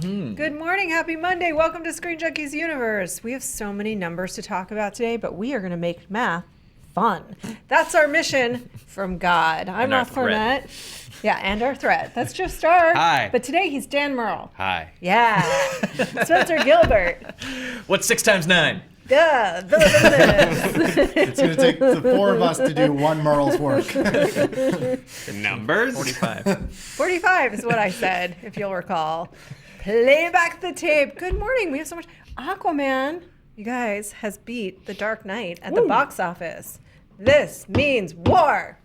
Good morning, happy Monday. Welcome to ScreenJunkies Universe. We have so many numbers to talk about today, but we are going to make math fun. That's our mission from God. I'm Ralph Cornett. Yeah, and our threat. That's Joe Starr. Hi. But today he's Dan Merle. Hi. Yeah. Spencer Gilbert. What's 6 times 9? Duh. It's going to take the four of us to do one Merle's work. The numbers? 45. 45 is what I said, if you'll recall. Play back the tape. Good morning. We have so much. Aquaman, you guys, has beat The Dark Knight at the box office. This means war.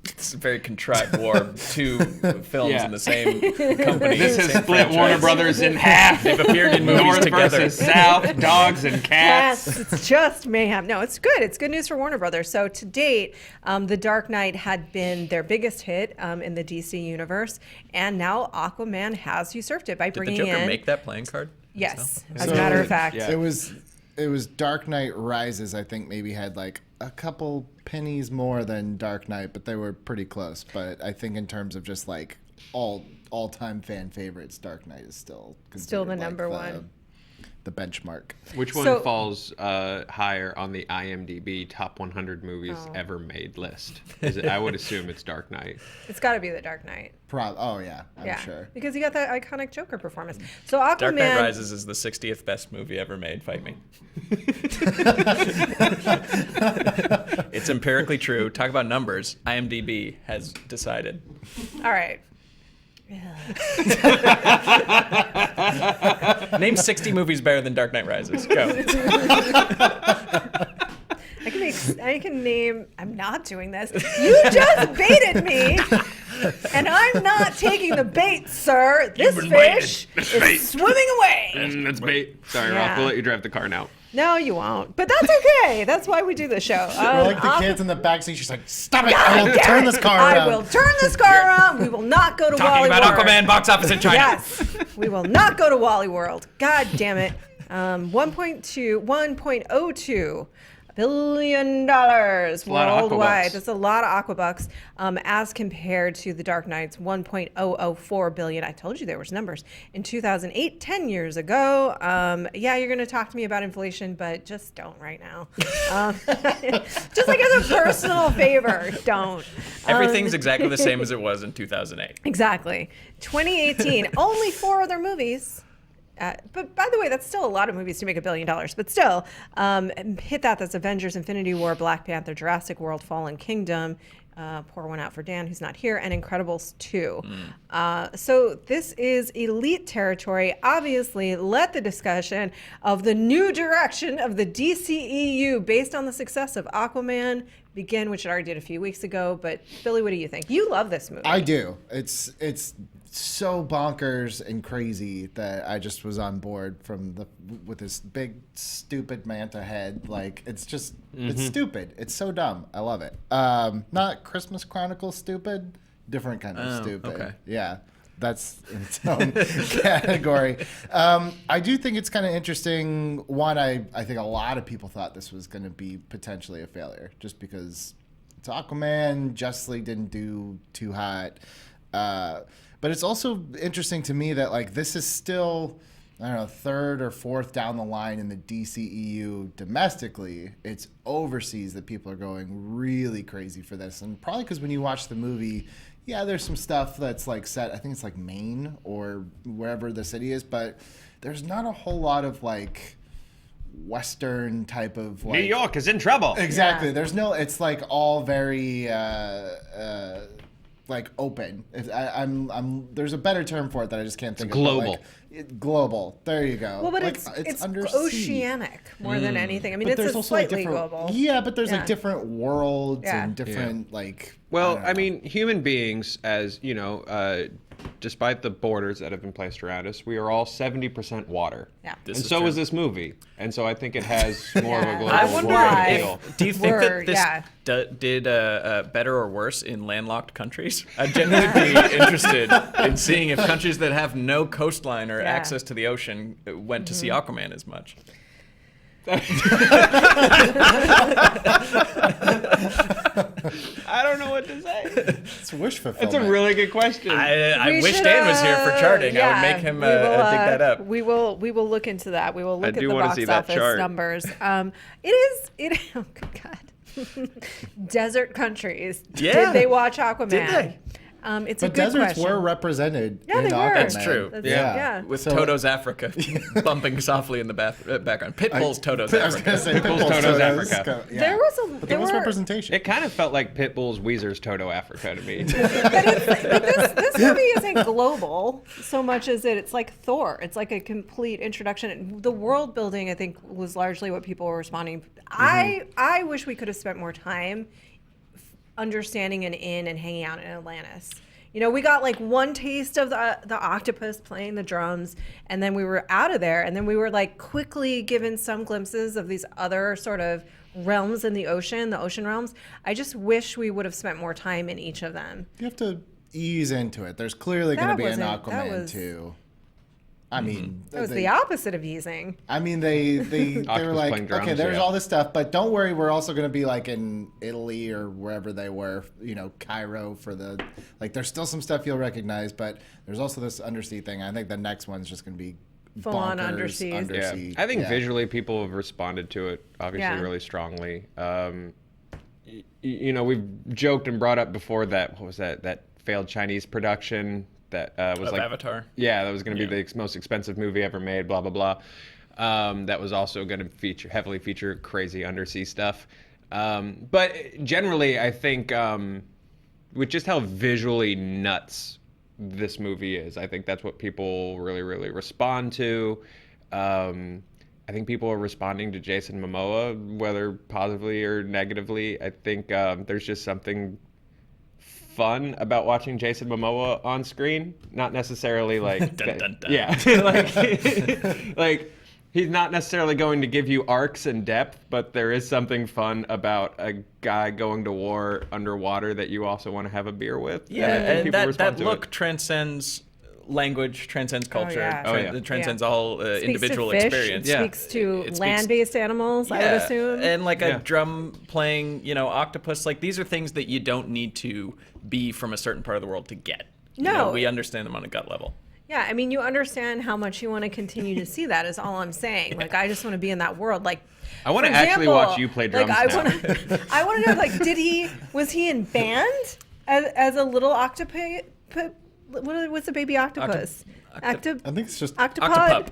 It's a very contrived war. Two films in the same company. This has same split franchise. Warner Brothers in half. They've appeared in movies North together. versus South, dogs and cats. Yes, it's just mayhem. No, it's good. It's good news for Warner Brothers. So to date, The Dark Knight had been their biggest hit in the DC universe, and now Aquaman has usurped it by Did the bringing Joker in. make that playing card? Yes, So- as a matter of fact. Yeah. It was Dark Knight Rises, I think maybe had like a couple pennies more than Dark Knight, but they were pretty close. But I think in terms of just like all-time fan favorites, Dark Knight is still considered, the number like, one. the benchmark. Which one So- falls higher on the IMDb top 100 movies ever made list? I would assume it's Dark Knight. It's got to be The Dark Knight. Oh yeah, I'm sure. Because you got that iconic Joker performance. So Aquaman. Dark Knight Rises is the 60th best movie ever made. Fight me. It's empirically true. Talk about numbers. IMDb has decided. All right. Name 60 movies better than Dark Knight Rises. Go. I can name. I'm not doing this. You just baited me, and I'm not taking the bait, sir. This been fish baited. is Bait. swimming away. And that's bait. Sorry, Yeah. Ralph. We'll let you drive the car now. No, you won't. But that's okay. That's why we do the show. We're like the kids in the backseat. She's like, "Stop it! I will turn this car around." I will turn this car around. We will not go to Talking Wally about World. Aquaman box office in China. Yes, we will not go to Wally World. God damn it. $1.02 billion lot of worldwide. Aquabucks. That's a lot of Aquabucks as compared to The Dark Knight's $1.004 billion. I told you there was numbers. In 2008, 10 years ago. Yeah, you're going to talk to me about inflation, but just don't right now. Just like as a personal favor, don't. Everything's exactly the same as it was in 2008. Exactly. 2018, only 4 other movies. But by the way, that's still a lot of movies to make $1 billion. But still, hit that. That's Avengers: Infinity War, Black Panther, Jurassic World: Fallen Kingdom. Pour one out for Dan, who's not here, and Incredibles 2. So this is elite territory. Obviously, let the discussion of the new direction of the DCEU based on the success of Aquaman begin, which it already did a few weeks ago. But Billy, what do you think? You love this movie. I do. It's so bonkers and crazy that I just was on board with this big stupid manta head. Like it's just it's stupid. It's so dumb. I love it. Not Christmas Chronicles stupid, different kind of stupid. Okay. Yeah. That's in its own category. I do think it's kind of interesting. One, I think a lot of people thought this was going to be potentially a failure just because it's Aquaman. Justice League didn't do too hot. But it's also interesting to me that like this is still, I don't know, third or fourth down the line in the DCEU domestically. It's overseas that people are going really crazy for this. And probably because when you watch the movie, yeah, there's some stuff that's like set, I think it's like Maine or wherever the city is, but there's not a whole lot of like Western type of like... New York is in trouble. Exactly. Yeah. There's no, it's like all very... like open. There's a better term for it that I just can't think of. Global. Global. There you go. Well, but like, it's undersea. oceanic more than anything. I mean, But it's there's a also like slightly different, global. Yeah, but there's Yeah. like different worlds Yeah. and different like. Well, don't I know. mean, human beings, as you know, despite the borders that have been placed around us, we are all 70% water. Yeah. This And is so true. is this movie. And so I think it has more of a Yeah. global I wonder why. appeal. do you think We're- that this yeah. did better or worse in landlocked countries? I'd genuinely be interested in seeing if countries that have no coastline or Yeah. access to the ocean went to see Aquaman as much. I don't know what to say. It's wish That's fulfillment. a really good question. I We wish should, Dan was here for charting. I would make him we will, dig that up. We will look into that. We will look at do the wanna box see that office chart. numbers. It oh good God. Desert countries. Yeah. Did they watch Aquaman? Did they? It's But a good deserts question. were represented. Yeah, in they were. Aquaman. That's true. Yeah. With So- Toto's Africa bumping softly in the background. Pitbull's Toto's I was Africa. gonna say Pitbull's Pitbull's Toto's Toto's Africa. Yeah. There was a But there there was were, representation. It kind of felt like Pitbull's Weezer's Toto Africa to me. but this movie isn't global so much as it's like Thor. It's like a complete introduction. The world building, I think, was largely what people were responding. I wish we could have spent more time understanding and hanging out in Atlantis. You know, we got like one taste of the octopus playing the drums, and then we were out of there, and then we were like quickly given some glimpses of these other sort of realms in the ocean realms. I just wish we would have spent more time in each of them. You have to ease into it. There's clearly going to That be an wasn't- that Aquaman was- 2. I mean, It was they- the opposite of easing. I mean, they were Octopus like, playing drums, okay, there's yeah. all this stuff, but don't worry, we're also going to be like in Italy or wherever they were, you know, Cairo for the, like, there's still some stuff you'll recognize, but there's also this undersea thing. I think the next one's just going to be Full on bonkers undersea. Yeah, undersea. I think Yeah. visually people have responded to it obviously Yeah. really strongly. You know, we've joked and brought up before that what was that failed Chinese production that was Of like Avatar. Yeah, that was going to be the most expensive movie ever made. Blah blah blah. That was also going to heavily feature crazy undersea stuff. But generally, I think with just how visually nuts this movie is, I think that's what people really respond to. I think people are responding to Jason Momoa, whether positively or negatively. I think there's just something fun about watching Jason Momoa on screen. Not necessarily like, Dun, dun, dun. yeah, like he's not necessarily going to give you arcs and depth, but there is something fun about a guy going to war underwater that you also want to have a beer with. Yeah, I think and people that respond to look it. transcends language, transcends culture, yeah. Oh, yeah. it transcends all Speaks individual to fish, experience. Yeah. Speaks to It speaks- land-based animals, I would assume. And like Yeah. a drum playing, you know, octopus, like these are things that you don't need to be from a certain part of the world to get. You know, No. we understand them on a gut level. Yeah, I mean, you understand how much you want to continue to see that is all I'm saying. Like, I just want to be in that world. Like, I want for to actually example, watch you play drums like, now. I want to know, like, was he in band as a little octopus? What's a baby octopus? I think it's just Octopod?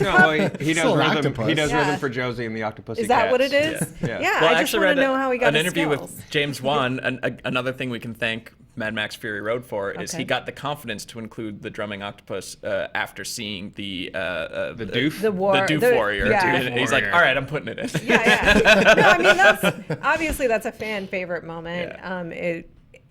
No, he Still knows an rhythm. octopus. He knows Yeah. rhythm for Josie and the Octopus. Is that what it is? Yeah. Yeah, Well, I just want to know how he got an his interview skills. with James Wan. Another thing we can thank Mad Max Fury Road for is Okay. he got the confidence to include the drumming octopus after seeing the doof? The war- the doof the- warrior. yeah. And he's like, Warrior. all right, I'm putting it in. Yeah. No, I mean, that's a fan favorite moment. Yeah.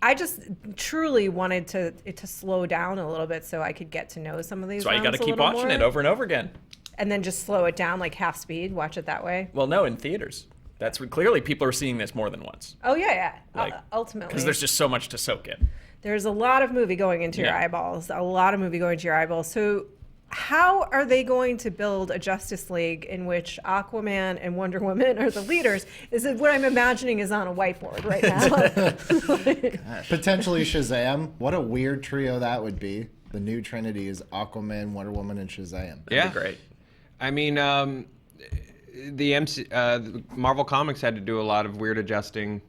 I just truly wanted it to slow down a little bit so I could get to know some of these. That's why you got to realms a keep little watching more, it over and over again. and then just slow it down like half speed. Watch it that way. Well, no, in theaters. That's what, clearly people are seeing this more than once Oh yeah. Like, Ultimately, because there's just so much to soak in. there's a lot of movie going into your Yeah. eyeballs. A lot of movie going to your eyeballs. So how are they going to build a Justice League in which Aquaman and Wonder Woman are the leaders? Is it what I'm imagining is on a whiteboard right now? potentially Shazam. What a weird trio that would be. The new Trinity is Aquaman, Wonder Woman, and Shazam. Yeah. That'd be great. I mean, Marvel Comics had to do a lot of weird adjusting.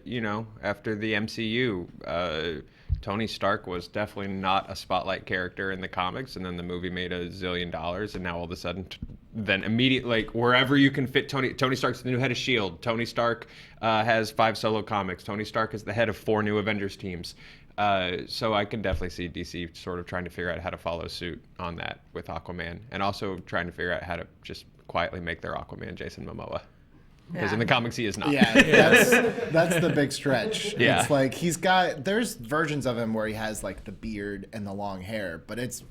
You know, after the MCU, Tony Stark was definitely not a spotlight character in the comics, and then the movie made $1 zillion, and now all of a sudden, then immediately, like wherever you can fit Tony Stark's the new head of S.H.I.E.L.D. Tony Stark has 5 solo comics. Tony Stark is the head of 4 new Avengers teams. So I can definitely see DC sort of trying to figure out how to follow suit on that with Aquaman, and also trying to figure out how to just quietly make their Aquaman Jason Momoa. Because in the comics he is not. Yeah, that's the big stretch. Yeah. It's like there's versions of him where he has like the beard and the long hair, but it's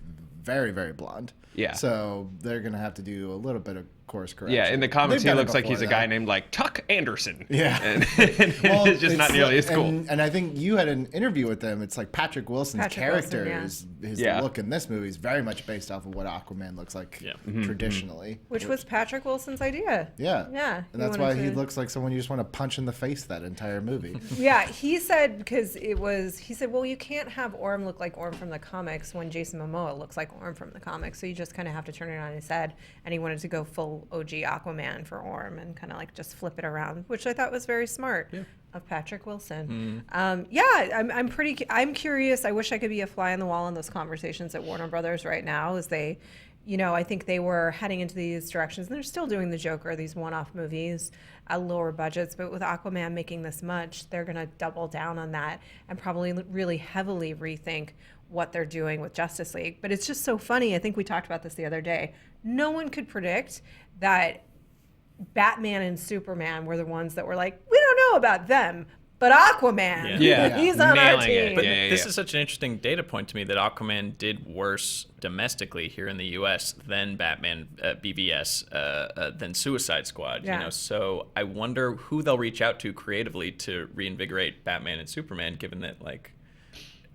very, very blonde. Yeah. So they're going to have to do a little bit of course correction. Yeah, in the comics, They've he done it looks like he's a before, guy though. named like Tuck Anderson. Yeah. and it's just not nearly as cool. And I think you had an interview with him. It's like Patrick Wilson's character Wilson, his Yeah. look in this movie is very much based off of what Aquaman looks like traditionally. Which was Patrick Wilson's idea. Yeah. Yeah. And that's why he looks like someone you just want to punch in the face that entire movie. Yeah, he said, because he said, well, you can't have Orm look like Orm from the comics when Jason Momoa looks like Orm from the comics, so you just kind of have to turn it on his head. And he wanted to go full OG Aquaman for Orm and kind of like just flip it around, which I thought was very smart of Patrick Wilson. I'm curious. I wish I could be a fly on the wall in those conversations at Warner Brothers right now, as they, I think they were heading into these directions, and they're still doing the Joker, these one-off movies at lower budgets. But with Aquaman making this much, they're going to double down on that and probably really heavily rethink what they're doing with Justice League. But it's just so funny. I think we talked about this the other day. No one could predict that Batman and Superman were the ones that were like, we don't know about them, but Aquaman, he's on our Nailing it. team. But this is such an interesting data point to me that Aquaman did worse domestically here in the U.S. than Batman BVS, than Suicide Squad. Yeah. So I wonder who they'll reach out to creatively to reinvigorate Batman and Superman, given that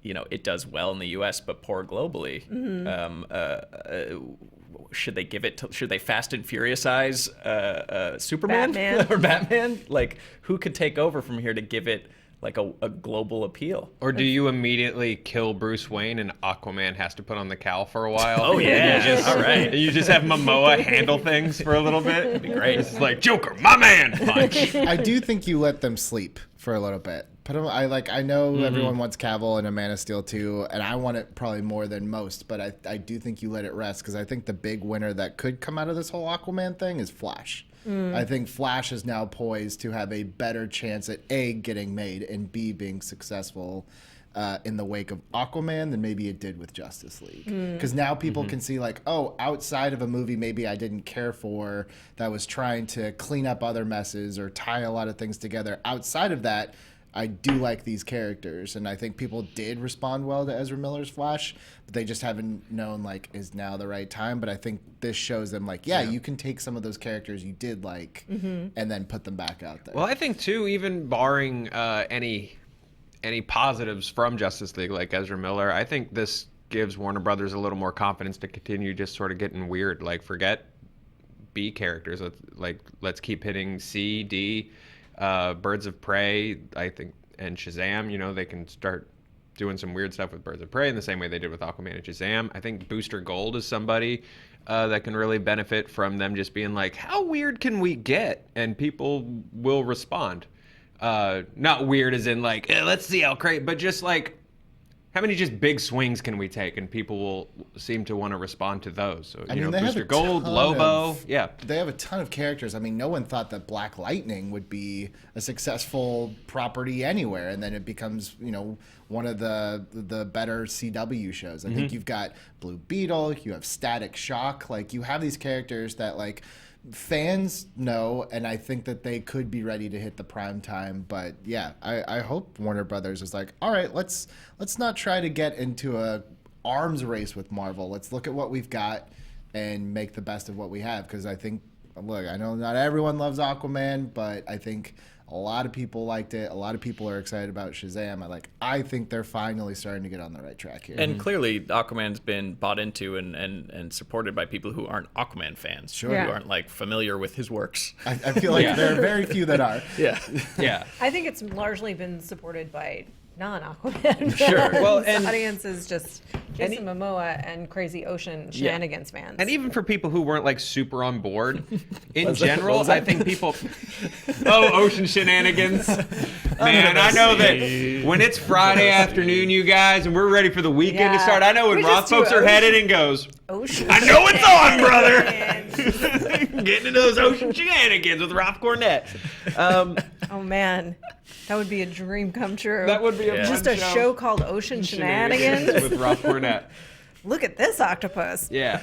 it does well in the U.S. but poor globally. Should they give it to? Should they Fast and Furious-ize Superman or Batman? Like, who could take over from here to give it like a global appeal? Or do you immediately kill Bruce Wayne and Aquaman has to put on the cowl for a while? Oh, yeah. And you just, All right. You just have Momoa handle things for a little bit. That'd be great. It's like, Joker, my man, punch. I do think you let them sleep for a little bit. Put him, I know everyone wants Cavill and a Man of Steel too, and I want it probably more than most, but I do think you let it rest, because I think the big winner that could come out of this whole Aquaman thing is Flash. I think Flash is now poised to have a better chance at A, getting made, and B, being successful in the wake of Aquaman than maybe it did with Justice League. Because now people can see like, oh, outside of a movie maybe I didn't care for that was trying to clean up other messes or tie a lot of things together, outside of that, I do like these characters, and I think people did respond well to Ezra Miller's Flash, but they just haven't known, like, is now the right time. But I think this shows them, like, you can take some of those characters you did like and then put them back out there. Well, I think, too, even barring any positives from Justice League, like Ezra Miller, I think this gives Warner Brothers a little more confidence to continue just sort of getting weird. Like, forget B characters. Let's keep hitting C, D, Birds of Prey, I think, and Shazam. They can start doing some weird stuff with Birds of Prey in the same way they did with Aquaman and Shazam. I think Booster Gold is somebody that can really benefit from them just being like, how weird can we get? And people will respond. Not weird as in like, let's see how crazy, but just like, how many just big swings can we take? And people will seem to want to respond to those. So, I mean, they have Booster a Gold, ton Lobo, of- yeah. They have a ton of characters. I mean, no one thought that Black Lightning would be a successful property anywhere, and then it becomes, one of the better CW shows. I think you've got Blue Beetle, you have Static Shock, like you have these characters that like fans know, and I think that they could be ready to hit the prime time. But yeah, I hope Warner Brothers is like, all right, let's not try to get into a arms race with Marvel. Let's look at what we've got and make the best of what we have. Because I think, look, I know not everyone loves Aquaman, but I think a lot of people liked it. A lot of people are excited about Shazam. I think they're finally starting to get on the right track here. And clearly, Aquaman's been bought into and supported by people who aren't Aquaman fans, Sure. who Yeah. aren't like familiar with his works. I feel like there are very few that are. Yeah. Yeah. I think it's largely been supported by non-Aquaman Sure. fans. Well, The and- audience is just Jason Momoa and Crazy Ocean shenanigans fans. And even for people who weren't like super on board, in What's that? general, What was I that? think people. Oh, ocean shenanigans, man! I know that when it's Friday afternoon, you guys, and we're ready for the weekend to Yeah. start. I know when We Roth just do folks are ocean- headed and goes, Ocean I know it's on, brother. shenanigans. Getting into those ocean shenanigans with Roth Cornett. Oh man, that would be a dream come true. That would be a Yeah. Just fun a show called Ocean Shenanigans. with Roth Cornett. Look at this octopus. Yeah,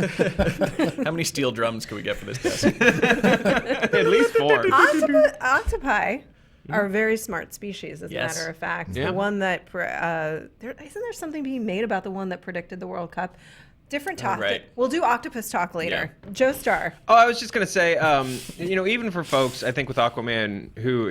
How many steel drums can we get for this test? at least 4. Octopi are a very smart species, as Yes. a matter of fact. Yeah. The one that isn't there something being made about the one that predicted the World Cup? Different topic. right. We'll do octopus talk later. Joe Starr. Oh, I was just gonna say, even for folks, I think with Aquaman who,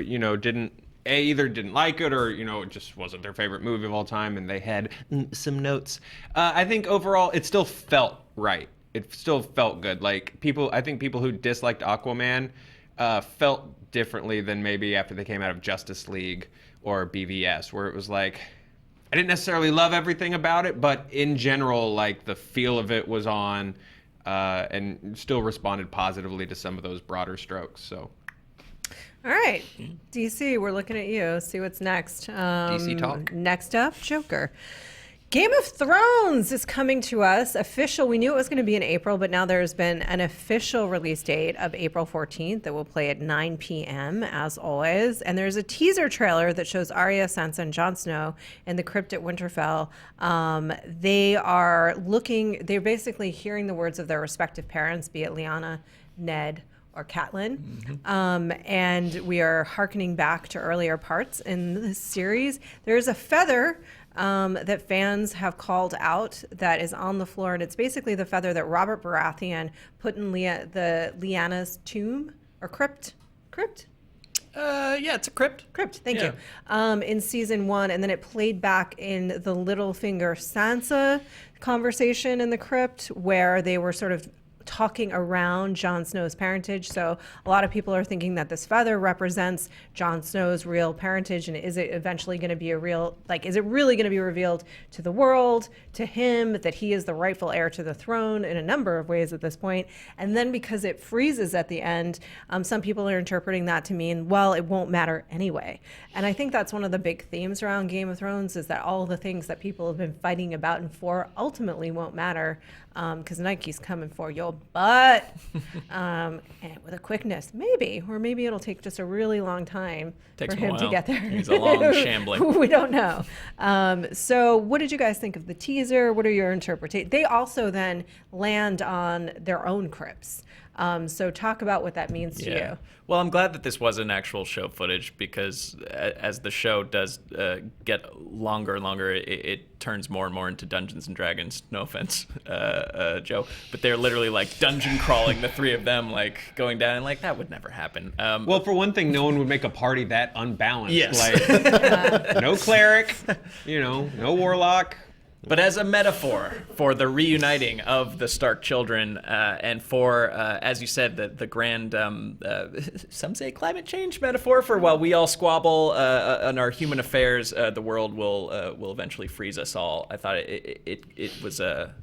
either didn't like it or, it just wasn't their favorite movie of all time, and they had some notes. I think overall, it still felt right. It still felt good. Like I think people who disliked Aquaman felt differently than maybe after they came out of Justice League or BVS, where it was like, I didn't necessarily love everything about it, but in general, like the feel of it was on, and still responded positively to some of those broader strokes. So, All right, DC, we're looking at you. See what's next. DC talk. Next up, Joker. Game of Thrones is coming to us. Official. We knew it was going to be in April, but now there's been an official release date of April 14th that will play at 9 p.m. as always. And there's a teaser trailer that shows Arya, Sansa, and Jon Snow in the crypt at Winterfell. They're basically hearing the words of their respective parents, be it Lyanna, Ned, or Catelyn. And we are hearkening back to earlier parts in this series. There's a feather that fans have called out that is on the floor, and it's basically the feather that Robert Baratheon put in Lyanna's tomb or crypt. Yeah, it's a crypt. Thank you. In season 1, and then it played back in the Littlefinger Sansa conversation in the crypt, where they were sort of talking around Jon Snow's parentage. So a lot of people are thinking that this feather represents Jon Snow's real parentage, and is it eventually going to be is it really going to be revealed to the world, to him, that he is the rightful heir to the throne in a number of ways at this point? And then because it freezes at the end, some people are interpreting that to mean, well, it won't matter anyway. And I think that's one of the big themes around Game of Thrones, is that all the things that people have been fighting about and for ultimately won't matter, because Nike's coming for your butt, and with a quickness, maybe, or maybe it'll take just a really long time Takes for him him a to while. get there. He's a long shambling. We don't know. So what did you guys think of the teaser? What are your interpretations? They also then land on their own crypts. So talk about what that means to you. Well, I'm glad that this wasn't actual show footage, because as the show does get longer and longer, it turns more and more into Dungeons and Dragons. No offense, Joe, but they're literally like dungeon crawling, the three of them, like going down, and like that would never happen. Well, for one thing, no one would make a party that unbalanced. Yes. Like, no cleric, no warlock. But as a metaphor for the reuniting of the Stark children, and for, as you said, the grand, some say climate change metaphor for, while we all squabble on our human affairs, the world will eventually freeze us all. I thought it was a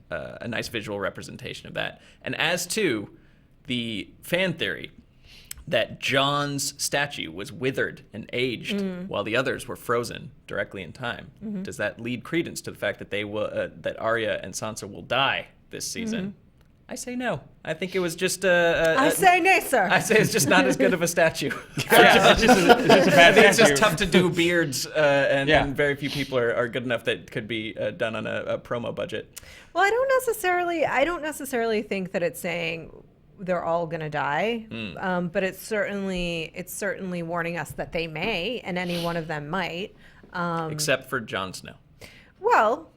nice visual representation of that. And as to the fan theory that Jon's statue was withered and aged while the others were frozen directly in time. Does that lead credence to the fact that that Arya and Sansa will die this season? I say no. I think it was just I say nay, sir. I say it's just not as good of a statue. Yeah, it's just a bad It's statue. just tough to do beards, and very few people are good enough that could be done on a promo budget. Well, I don't necessarily think that it's saying they're all gonna die, but it's certainly warning us that they may, and any one of them might. Except for Jon Snow. Well,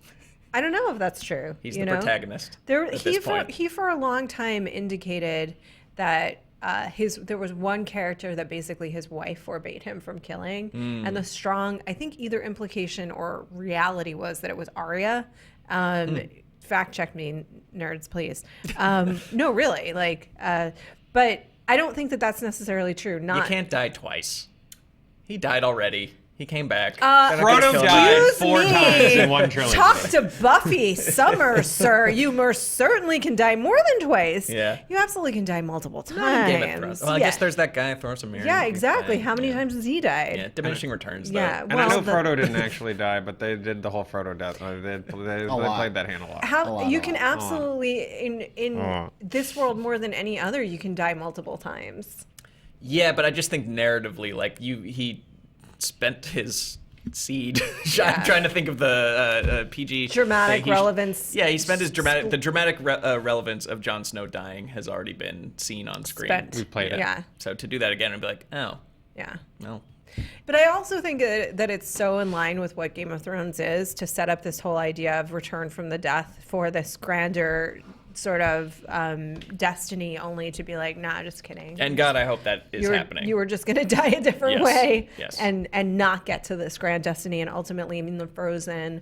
I don't know if that's true. He's the protagonist at this point. He for a long time indicated that there was one character that basically his wife forbade him from killing, and the strong, I think, either implication or reality was that it was Arya. Fact check me, nerds, please. No, really, but I don't think that that's necessarily true. You can't die twice. He died already. He came back. Frodo died Excuse 4 me. times in one trilogy. Talk to Buffy Summer, sir. You most certainly can die more than twice. Yeah. You absolutely can die multiple times. Not in Game of Thrones. Well, I Yeah. guess there's that guy Thorson. Yeah, exactly. How many times has he died? Yeah, diminishing returns. Yeah, Though. And I know Well, Frodo didn't actually die, but they did the whole Frodo death. They lot. played that hand a lot. How you a can lot. absolutely in this world more than any other, you can die multiple times. Yeah, but I just think narratively, he spent his seed trying to think of the PG Dramatic thing. relevance. He spent his dramatic relevance of Jon Snow dying has already been seen on screen. Spent. We played it. Yeah. So to do that again and be like, oh, Yeah. well, But I also think that it's so in line with what Game of Thrones is, to set up this whole idea of return from the death for this grander sort of destiny, only to be like, nah, just kidding. And God, I hope that is happening. You were just going to die a different Yes, way, yes. and not get to this grand destiny, and ultimately, I mean, the frozen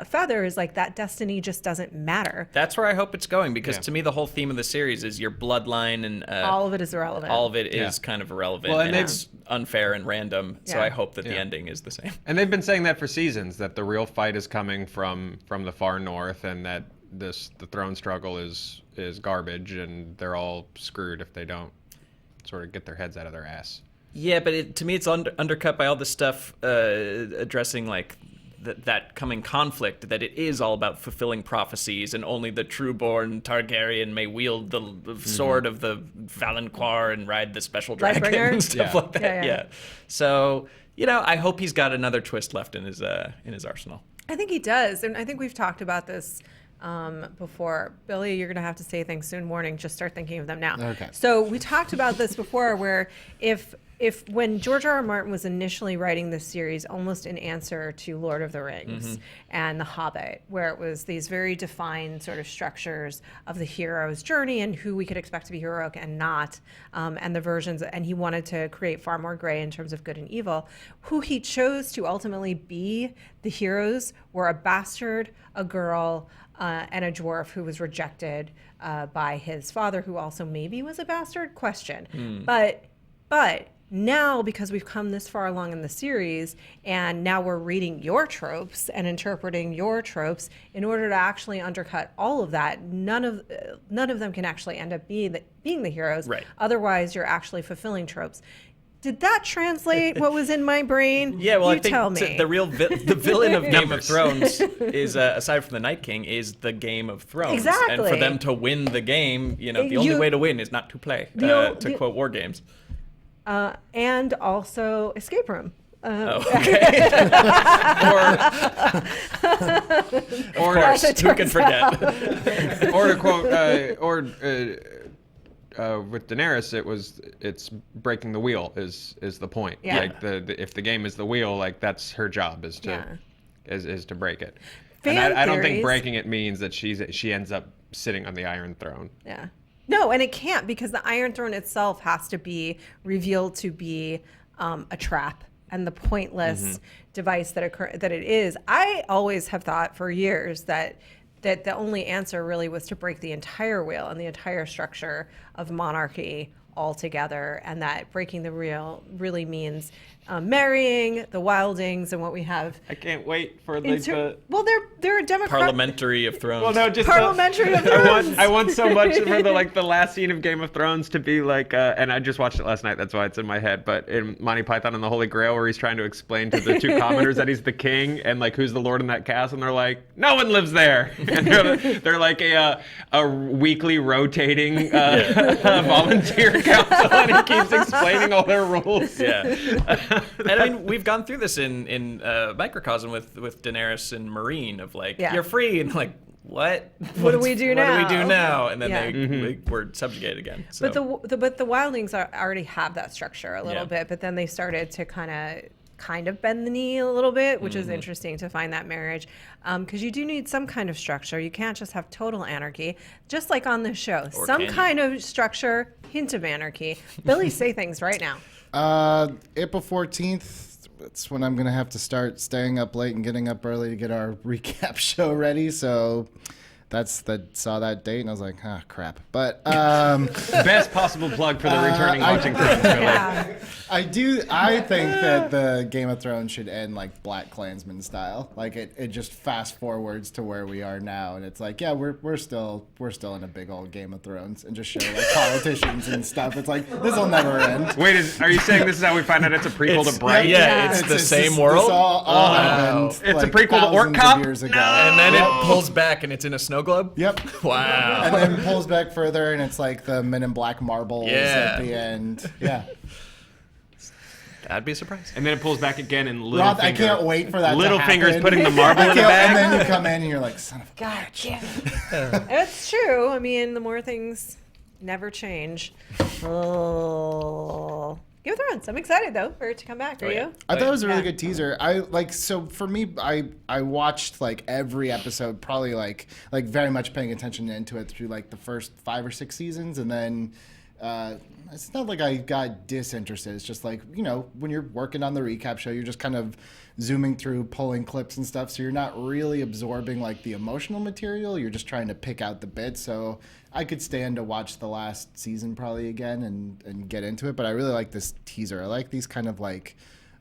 feather is like that destiny just doesn't matter. That's where I hope it's going, because Yeah. to me the whole theme of the series is your bloodline, and All of it is irrelevant. all of it is kind of irrelevant, Well, and and they've- it's unfair and random. So Yeah. I hope that the Yeah. ending is the same. And they've been saying that for seasons, that the real fight is coming from the far north, and that the throne struggle is garbage, and they're all screwed if they don't sort of get their heads out of their ass. Yeah, but to me it's undercut by all this stuff addressing like that coming conflict, that it is all about fulfilling prophecies, and only the true-born Targaryen may wield the sword of the Valanquar and ride the special dragon Lightbringer? and stuff Yeah. like that. Yeah, Yeah, yeah. So, I hope he's got another twist left in his arsenal. I think he does, and I think we've talked about this before. Billy, you're going to have to say things soon. Warning, just start thinking of them now. Okay. So we talked about this before, where if when George R. R. Martin was initially writing this series, almost in answer to Lord of the Rings and The Hobbit, where it was these very defined sort of structures of the hero's journey and who we could expect to be heroic and not, and the versions, and he wanted to create far more gray in terms of good and evil. Who he chose to ultimately be the heroes were a bastard, a girl, and a dwarf who was rejected by his father, who also maybe was a bastard? Question. But now, because we've come this far along in the series, and now we're reading your tropes and interpreting your tropes, in order to actually undercut all of that, none of them can actually end up being the heroes. Right. Otherwise, you're actually fulfilling tropes. Did that translate what was in my brain? Yeah, well, you I think tell me. the real the villain of Game of Thrones is, aside from the Night King, is the Game of Thrones. Exactly. And for them to win the game, the only way to win is not to play, to quote War Games. And also Escape Room. Oh, okay. Or As it Who can turns forget? or to quote, with Daenerys, it's breaking the wheel is the point. Yeah. Like if the game is the wheel, like that's her job is to Yeah. is to break it. Fan And I don't think theories- breaking it means that she ends up sitting on the Iron Throne. Yeah. No, and it can't, because the Iron Throne itself has to be revealed to be a trap and the pointless device that it is. I always have thought for years that the only answer really was to break the entire wheel and the entire structure of monarchy altogether, and that breaking the wheel really means marrying the Wildings and what we have. I can't wait for Well, they're a democrat. Parliamentary of Thrones. Well, no, just Parliamentary of I Thrones. want so much for the last scene of Game of Thrones to be like, and I just watched it last night. That's why it's in my head. But in Monty Python and the Holy Grail, where he's trying to explain to the two commoners that he's the king and like who's the lord in that castle, and they're like, no one lives there. And they're like a weekly rotating volunteer council, and he keeps explaining all their rules. Yeah. And I mean, we've gone through this in Microcosm with Daenerys and Marine of like, Yeah. you're free, and like, what? What do we do now? What do we do now? And then Yeah. they were subjugated again. So. But the Wildlings already have that structure a little Yeah. bit, but then they started to kind of bend the knee a little bit, which is Mm-hmm. interesting to find that marriage, because you do need some kind of structure. You can't just have total anarchy, just like on this show. Or Some can you? kind of structure, hint of anarchy. Billy, say things right now. April 14th, that's when I'm going to have to start staying up late and getting up early to get our recap show ready. So saw that date and I was like, ah, crap. But Best possible plug for the returning watching Thrones. Really. Yeah. I think that the Game of Thrones should end like Black Klansman style. Like it just fast forwards to where we are now, and it's like, yeah, we're still in a big old Game of Thrones, and just show like politicians and stuff. It's like this will never end. Wait, are you saying this is how we find out it's a prequel to Bright? Yeah, it's the same just- world. This all happened. It's a like, prequel to Orc thousands of Cop? years ago. And then it pulls back, and it's in a snow globe. Yep. Wow. And then pulls back further, and it's like the Men in Black marbles Yeah. at the end. Yeah. That'd be a surprise. And then it pulls back again, and Rob, I can't wait for that to Littlefinger's happen. putting the marble in the And bag. then you come in and you're like, son of a God damn it. It's true. I mean, the more things never change. Oh. Game of Thrones. I'm excited though for it to come back. Are Oh, yeah. you? I thought it was a really Yeah. good teaser. So for me, I watched like every episode, probably like very much paying attention into it through like the first 5 or 6 seasons, and then it's not like I got disinterested. It's just like, you know, when you're working on the recap show, you're just kind of zooming through, pulling clips and stuff, so you're not really absorbing like the emotional material. You're just trying to pick out the bits. So I could stand to watch the last season probably again and get into it. But I really like this teaser. I like these kind of like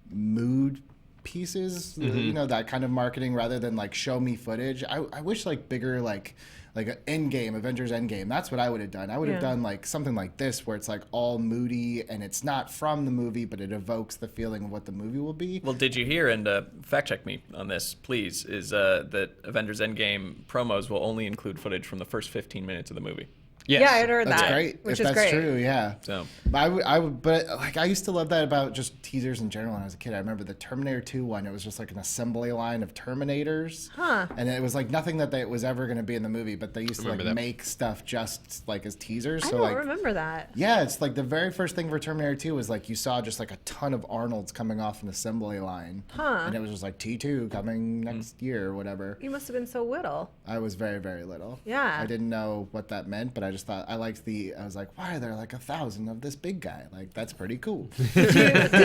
mood pieces, you know, that kind of marketing rather than like show me footage. I wish like bigger like Endgame, Avengers Endgame. That's what I would have done. I would have done like something like this where it's like all moody and it's not from the movie, but it evokes the feeling of what the movie will be. Well, did you hear, and fact check me on this, please, is that Avengers Endgame promos will only include footage from the first 15 minutes of the movie. Yes. Yeah, I had heard That's that. great. Which If is that's great. true, yeah. So But like I used to love that about just teasers in general when I was a kid. I remember the Terminator 2 one. It was just like an assembly line of Terminators. Huh. And it was like nothing that was ever going to be in the movie, but they used to like Remember that. make stuff just like as teasers. I So don't like remember that. yeah, it's like the very first thing for Terminator 2 was like you saw just like a ton of Arnolds coming off an assembly line. Huh. And it was just like T2 coming next year or whatever. You must have been so little. I was very, very little. Yeah. I didn't know what that meant, but I just thought I was like, why are there like 1,000 of this big guy? Like, that's pretty cool. Did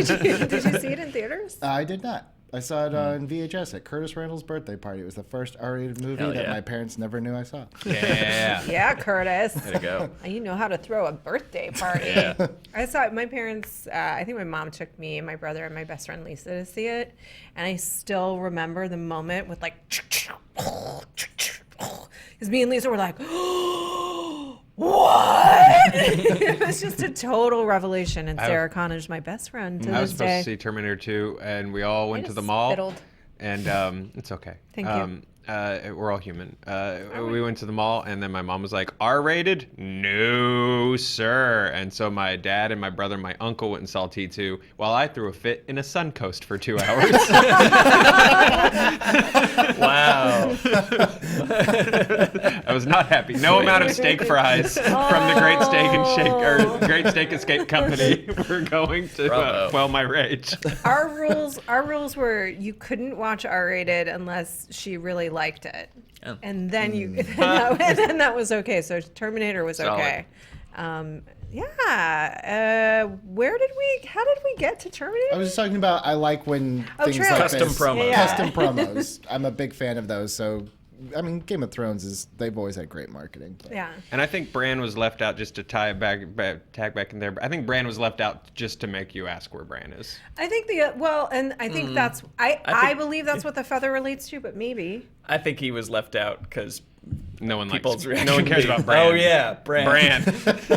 you see it in theaters? I did not. I saw it on VHS at Curtis Randall's birthday party. It was the first R-rated movie Hell that yeah. my parents never knew I saw. Yeah. Yeah, Curtis. there you go. You know how to throw a birthday party. Yeah. I saw it. My parents, I think my mom took me and my brother and my best friend Lisa to see it. And I still remember the moment with like, because me and Lisa were like, what? It was just a total revelation. And Sarah Connor's my best friend to I was this supposed day. to see Terminator 2, and we all went I to the just mall. spittled. And it's okay. Thank you. We're all human. We went to the mall, and then my mom was like, R-rated? No, sir. And so my dad and my brother and my uncle went and saw T2, while I threw a fit in a Suncoast for 2 hours. Wow. I was not happy. No amount of steak fries from the Great Steak Escape Company were going to Bravo. quell my rage. Our rules were you couldn't watch R-rated unless she really liked it, Oh. and then and then that was okay. So Terminator was Solid. okay. How did we get to Terminator? I was just talking about I like when things trailers. like Custom this. promos. Yeah. Custom promos. I'm a big fan of those. So, I mean, Game of Thrones they've always had great marketing. But. Yeah. And I think Bran was left out just to tag back in there. I think Bran was left out just to make you ask where Bran is. I think I think that's I believe that's what the feather relates to, but maybe. I think he was left out because No one people's likes. reaction. No one cares would be, about Bran. Oh yeah, Bran.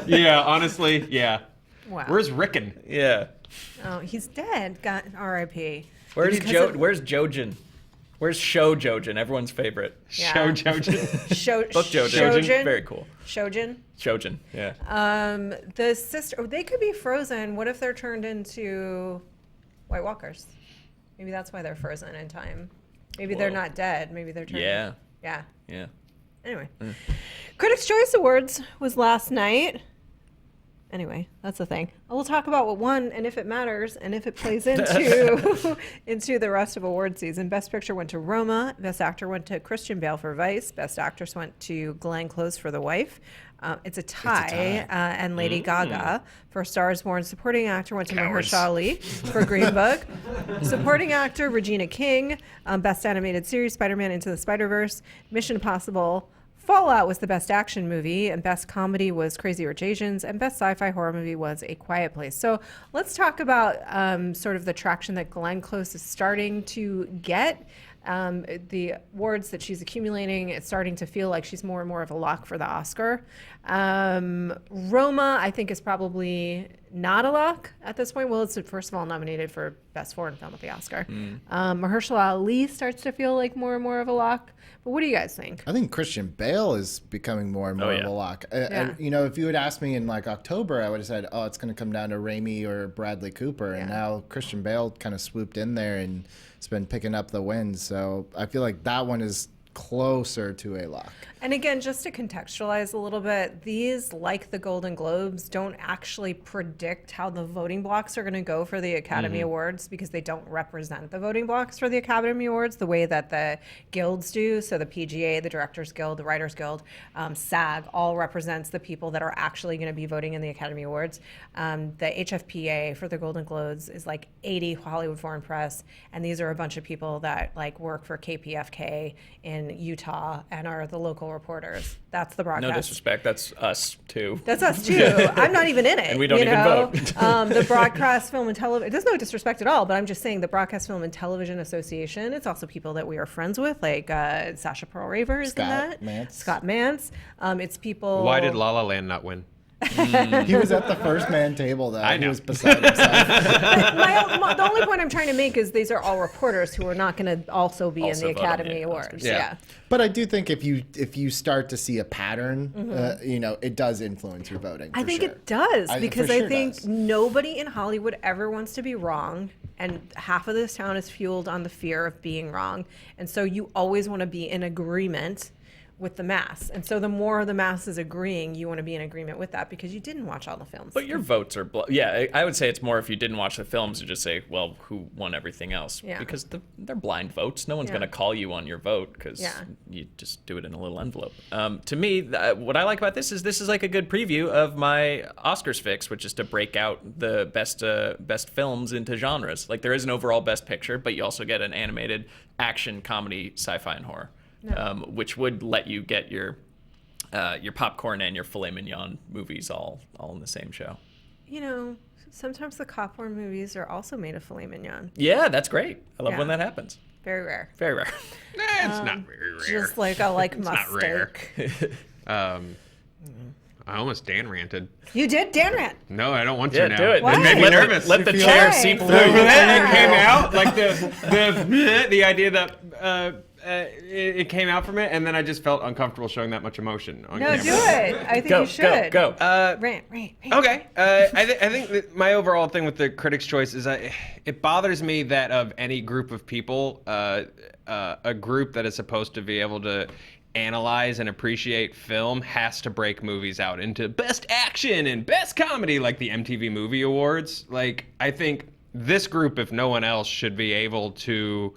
Yeah, honestly, yeah. Wow. Where's Rickon? Yeah. Oh, he's dead. Got R.I.P. Where's Because of- Where's Jojen? Where's Show Jojen? Everyone's favorite. Yeah. Show Jojen. Book Jojen. Shojin. Very cool. Shojin. Jojen. Yeah. The sister. They could be frozen. What if they're turned into White Walkers? Maybe that's why they're frozen in time. Maybe they're Whoa. not dead. Maybe they're turned. Yeah. Yeah. Yeah. Anyway, Critics' Choice Awards was last night. Anyway, that's the thing. We'll talk about what won and if it matters and if it plays into into the rest of award season. Best Picture went to Roma. Best Actor went to Christian Bale for Vice. Best Actress went to Glenn Close for The Wife. It's a tie. And Lady Gaga for Stars Born. Supporting Actor went to Cowards. Mahershala Ali for Green Book. Supporting Actor Regina King. Best Animated Series Spider-Man Into the Spider-Verse. Mission Impossible Fallout was the best action movie, and best comedy was Crazy Rich Asians, and best sci-fi horror movie was A Quiet Place. So let's talk about sort of the traction that Glenn Close is starting to get. The awards that she's accumulating, it's starting to feel like she's more and more of a lock for the Oscar. Roma, I think, is probably not a lock at this point. Well, it's first of all nominated for Best Foreign Film at the Oscar. Mahershala Ali starts to feel like more and more of a lock. But what do you guys think? I think Christian Bale is becoming more and more of yeah. a lock. Yeah. You know, if you had asked me in like October, I would have said, oh, it's going to come down to Raimi or Bradley Cooper. And Yeah. now Christian Bale kind of swooped in there and has been picking up the wins. So I feel like that one is closer to a lock. And again, just to contextualize a little bit, these, like the Golden Globes, don't actually predict how the voting blocks are going to go for the Academy Awards because they don't represent the voting blocks for the Academy Awards the way that the guilds do. So the PGA, the Directors Guild, the Writers Guild, SAG, all represents the people that are actually going to be voting in the Academy Awards. The HFPA for the Golden Globes is like 80 Hollywood Foreign Press, and these are a bunch of people that like work for KPFK in Utah and are the local reporters. That's the broadcast. No disrespect, that's us too. That's us too. I'm not even in it. And we don't even vote. The Broadcast Film and Television, there's no disrespect at all, but I'm just saying the Broadcast Film and Television Association, it's also people that we are friends with, like Sasha Pearl Raver is in that. Scott Mance. It's people. Why did La La Land not win? He was at the first man table, though. I know. He was beside himself. The only point I'm trying to make is these are all reporters who are not going to also be Also in the vote on the Academy Awards. Oscars. Yeah. But I do think if you start to see a pattern, it does influence your voting. I for think sure. it does because for I sure think does. nobody in Hollywood ever wants to be wrong, and half of this town is fueled on the fear of being wrong, and so you always want to be in agreement with the mass, and so the more the mass is agreeing, you want to be in agreement with that because you didn't watch all the films. But your votes are, I would say it's more if you didn't watch the films to just say, well, who won everything else? Yeah. Because they're blind votes. No one's Yeah. going to call you on your vote because Yeah. you just do it in a little envelope. To me, what I like about this is like a good preview of my Oscars fix, which is to break out the best films into genres. Like there is an overall best picture, but you also get an animated action, comedy, sci-fi, and horror. Which would let you get your popcorn and your filet mignon movies all in the same show. You know, sometimes the cop horror movies are also made of filet mignon. Yeah, that's great. I love Yeah. when that happens. Very rare. Very rare. It's not very rare. Just like a It's not rare. mistake. I almost Dan ranted. You did, Dan Rant. No, I don't want Yeah, to now. do it. Why? It made me Let- nervous. Let the You chair feel- seep Why? through. When it came out, like the idea that it came out from it, and then I just felt uncomfortable showing that much emotion on No, camera. do it. I think Go, you should. go. Rant. Okay. I think that my overall thing with the Critics' Choice is it bothers me that of any group of people, a group that is supposed to be able to analyze and appreciate film has to break movies out into best action and best comedy like the MTV Movie Awards. Like, I think this group, if no one else, should be able to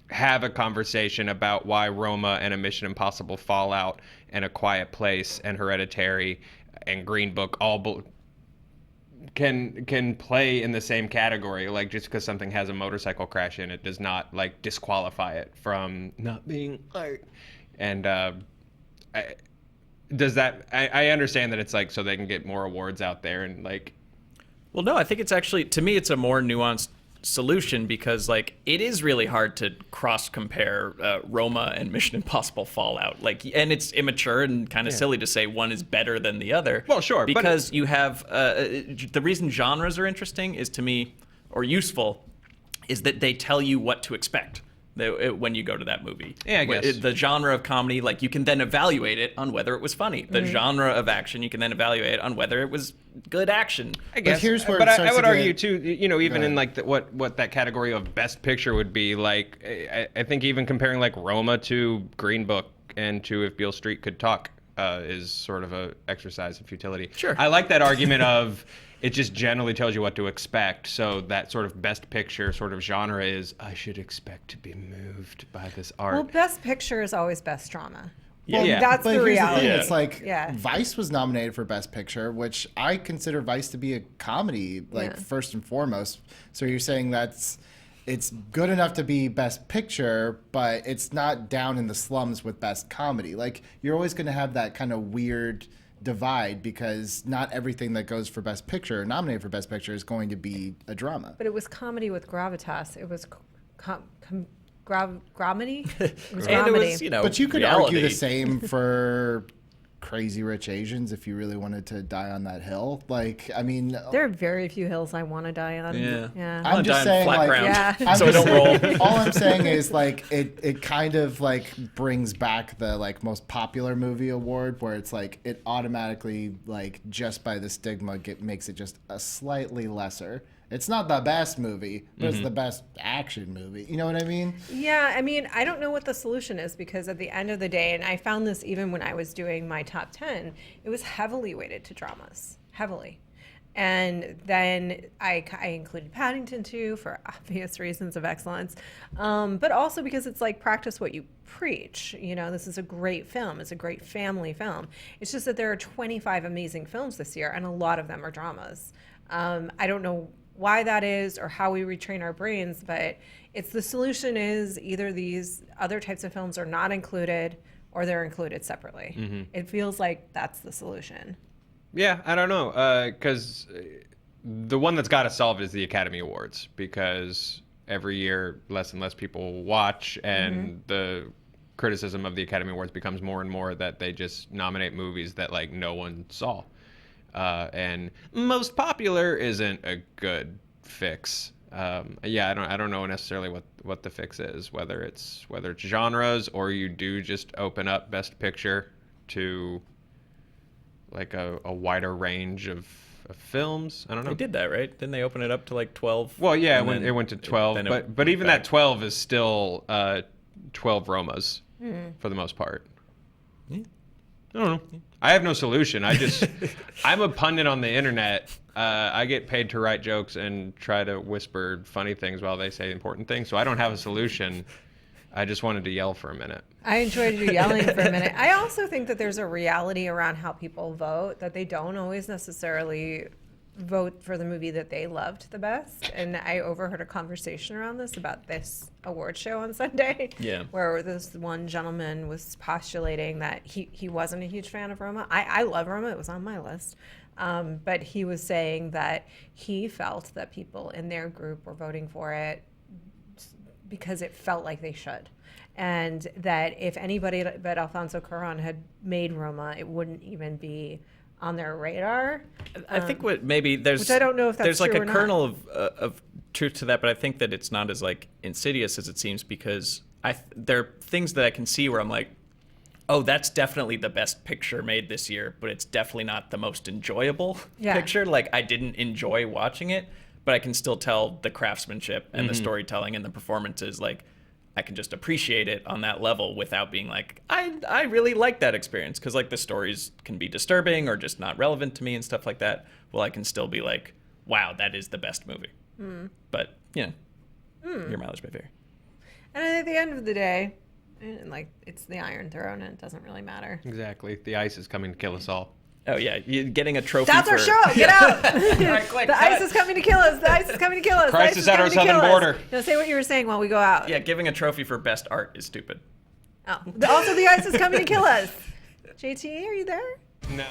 have a conversation about why Roma and A Mission Impossible Fallout and A Quiet Place and Hereditary and Green Book all can play in the same category. Like, just because something has a motorcycle crash in it does not like disqualify it from not being art. And I understand that it's like so they can get more awards out there and like. Well, no, I think it's actually, to me, it's a more nuanced solution because like it is really hard to cross compare Roma and Mission Impossible Fallout, like, and it's immature and kind of silly to say one is better than the other. Well, sure, because you have the reason genres are interesting is to me, or useful, is that they tell you what to expect when you go to that movie. Yeah, I guess. The genre of comedy, like you can then evaluate it on whether it was funny. The genre of action, you can then evaluate it on whether it was good action. I guess, here's where but it I starts would to argue get- too. You know, even in like what that category of best picture would be, like I think even comparing like Roma to Green Book and to If Beale Street Could Talk is sort of a exercise in futility. Sure. I like that argument of it just generally tells you what to expect. So that sort of best picture sort of genre is I should expect to be moved by this art. Well, best picture is always best drama. Yeah. And Yeah. that's But the here's reality. the thing, it's like Yeah. Vice was nominated for Best Picture, which I consider Vice to be a comedy, like Yeah. first and foremost. So you're saying it's good enough to be Best Picture, but it's not down in the slums with Best Comedy. Like you're always going to have that kind of weird divide because not everything that goes for Best Picture, nominated for Best Picture, is going to be a drama. But it was comedy with gravitas. It was dramedy. It was And it dramedy. was, you know, But you could reality. argue the same for Crazy Rich Asians if you really wanted to die on that hill. Like, I mean, There are very few hills I want to die on. Yeah. I'm just die on saying, flat like, ground, Yeah. so I don't roll. all I'm saying is like it kind of like brings back the like most popular movie award where it's like it automatically like just by the stigma makes it just a slightly lesser. It's not the best movie, but it's the best action movie. You know what I mean? Yeah, I mean, I don't know what the solution is because at the end of the day, and I found this even when I was doing my top 10, it was heavily weighted to dramas, heavily. And then I included Paddington 2 for obvious reasons of excellence, but also because it's like practice what you preach. You know, this is a great film. It's a great family film. It's just that there are 25 amazing films this year, and a lot of them are dramas. I don't know why that is or how we retrain our brains, but it's the solution is either these other types of films are not included or they're included separately. It feels like that's the solution. Yeah, I don't know, because the one that's got to solve is the Academy Awards, because every year less and less people watch, and the criticism of the Academy Awards becomes more and more that they just nominate movies that like no one saw. And most popular isn't a good fix. Yeah, I don't know necessarily what the fix is, whether it's genres or you do just open up Best Picture to like a wider range of films. I don't know. They did that, right? Didn't they open it up to like 12? Well, yeah, it went to 12, but even that 12 is still 12 Romas for the most part. Yeah. I don't know. I have no solution. I'm a pundit on the internet. I get paid to write jokes and try to whisper funny things while they say important things. So I don't have a solution. I just wanted to yell for a minute. I enjoyed you yelling for a minute. I also think that there's a reality around how people vote, that they don't always necessarily vote for the movie that they loved the best. And I overheard a conversation around this about this award show on Sunday, where this one gentleman was postulating that he wasn't a huge fan of Roma. I love Roma. It was on my list. But he was saying that he felt that people in their group were voting for it because it felt like they should. And that if anybody but Alfonso Cuarón had made Roma, it wouldn't even be on their radar. I think what maybe there's, which I don't know if that's there's like true a or kernel of truth to that, but I think that it's not as like insidious as it seems, because there are things that I can see where I'm like, oh, that's definitely the best picture made this year, but it's definitely not the most enjoyable picture. Like I didn't enjoy watching it, but I can still tell the craftsmanship and the storytelling and the performances. Like I can just appreciate it on that level without being like, I really like that experience, because like the stories can be disturbing or just not relevant to me and stuff like that. Well, I can still be like, wow, that is the best movie. But you know, your mileage may vary. And at the end of the day, like it's the Iron Throne, and it doesn't really matter. Exactly. The ice is coming to kill us all. Oh yeah, you're getting a trophy. That's our show. Get out! The ice is coming to kill us. The ice is coming to kill us. Christ is at our southern border. No, say what you were saying while we go out. Yeah, giving a trophy for best art is stupid. Oh. Also, the ice is coming to kill us. JT, are you there? No.